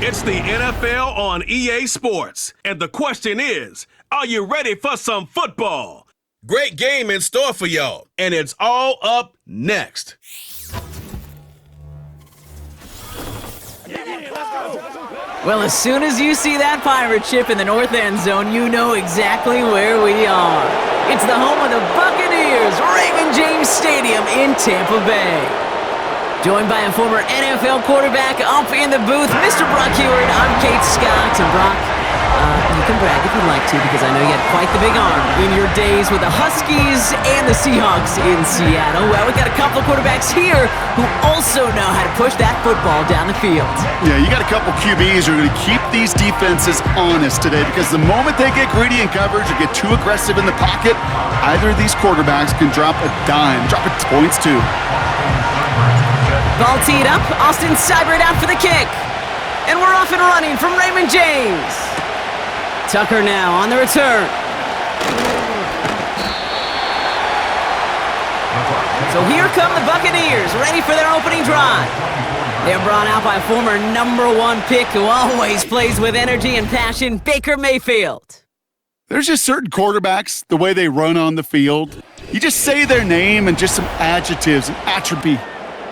It's the NFL on EA Sports. And the question is, are you ready for some football? Great game in store for y'all. And it's all up next. Well, as soon as you see that pirate ship in the north end zone, you know exactly where we are. It's the home of the Buccaneers, Raymond James Stadium in Tampa Bay. Joined by a former NFL quarterback up in the booth, Mr. Brock Heward. I'm Kate Scott. And Brock, you can brag if you'd like to, because I know you had quite the big arm in your days with the Huskies and the Seahawks in Seattle. Well, we got a couple of quarterbacks here who also know how to push that football down the field. Yeah, you got a couple QBs who are going to keep these defenses honest today, because the moment they get greedy in coverage or get too aggressive in the pocket, either of these quarterbacks can drop a dime, drop it points too. Ball teed up, Austin Seibert out for the kick. And we're off and running from Raymond James. Tucker now on the return. So here come the Buccaneers, ready for their opening drive. They're brought out by former #1 pick who always plays with energy and passion, Baker Mayfield. There's just certain quarterbacks, the way they run on the field. You just say their name and just some adjectives, an attribute.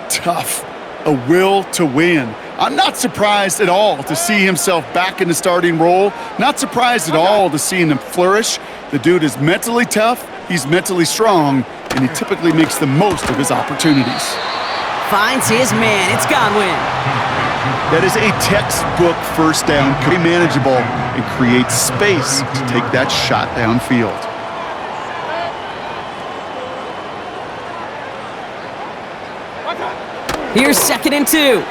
Tough, a will to win. I'm not surprised at all to see himself back in the starting role. Not surprised at all to see him flourish. The dude is mentally tough, he's mentally strong, and he typically makes the most of his opportunities. Finds his man, it's Godwin. That is a textbook first down, be manageable, and create space to take that shot downfield. Here's 2nd and 2.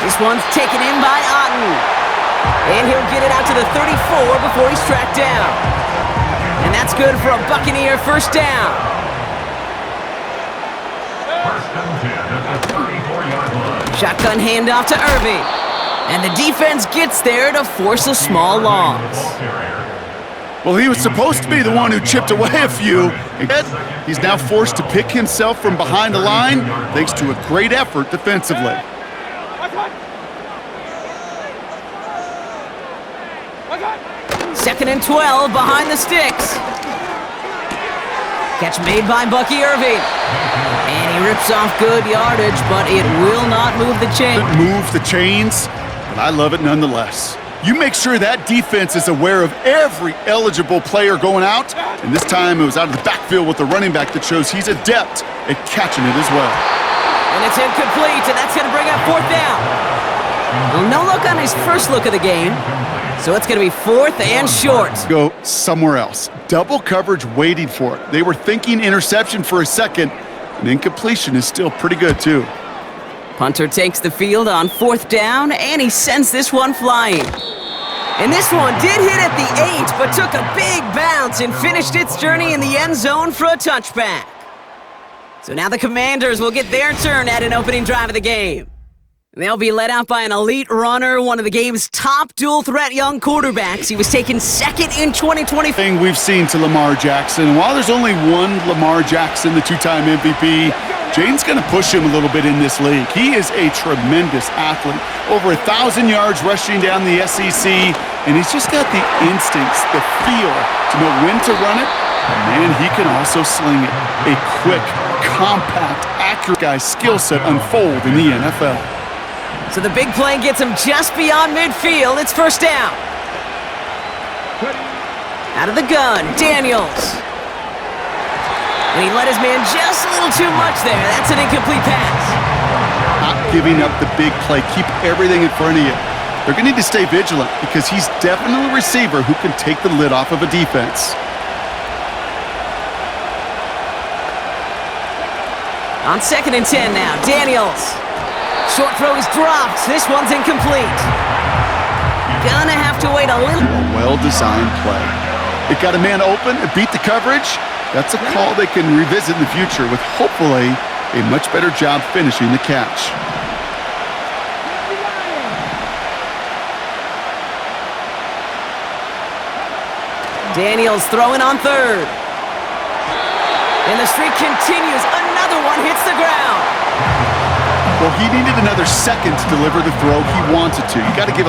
This one's taken in by Otten. And he'll get it out to the 34 before he's tracked down. And that's good for a Buccaneer first down. Shotgun handoff to Irving. And the defense gets there to force a small loss. Well, he was supposed to be the one who chipped away a few. He's now forced to pick himself from behind the line thanks to a great effort defensively. Second and 12 behind the sticks. Catch made by Bucky Irving. And he rips off good yardage, but it will not move the chain. Move the chains, but I love it nonetheless. You make sure that defense is aware of every eligible player going out, and this time it was out of the backfield with the running back that shows he's adept at catching it as well. And it's incomplete, and that's going to bring up 4th down. Well, no look on his first look of the game, so it's going to be 4th and short. Go somewhere else. Double coverage waiting for it. They were thinking interception for a second, and incompletion is still pretty good too. Punter takes the field on 4th down, and he sends this one flying. And this one did hit at the 8, but took a big bounce and finished its journey in the end zone for a touchback. So now the Commanders will get their turn at an opening drive of the game. They'll be led out by an elite runner, one of the game's top dual-threat young quarterbacks. He was taken 2nd in 2020. Thing we've seen to Lamar Jackson. And while there's only one Lamar Jackson, the two-time MVP, Jaden's going to push him a little bit in this league. He is a tremendous athlete. Over 1,000 yards rushing down the SEC, and he's just got the instincts, the feel to know when to run it. And man, he can also sling it. A quick, compact, accurate guy's skill set unfold in the NFL. So the big play gets him just beyond midfield. It's 1st down. Out of the gun, Daniels. And he let his man just a little too much there. That's an incomplete pass. Not giving up the big play. Keep everything in front of you. They're going to need to stay vigilant because he's definitely a receiver who can take the lid off of a defense. On 2nd and 10 now, Daniels. Short throw is dropped. This one's incomplete. Gonna have to wait a little. Well-designed play. It got a man open, it beat the coverage. That's a call they can revisit in the future with hopefully a much better job finishing the catch. Daniels throwing on 3rd. And the streak continues. Another one hits the ground. Well, he needed another second to deliver the throw he wanted to. You got to give a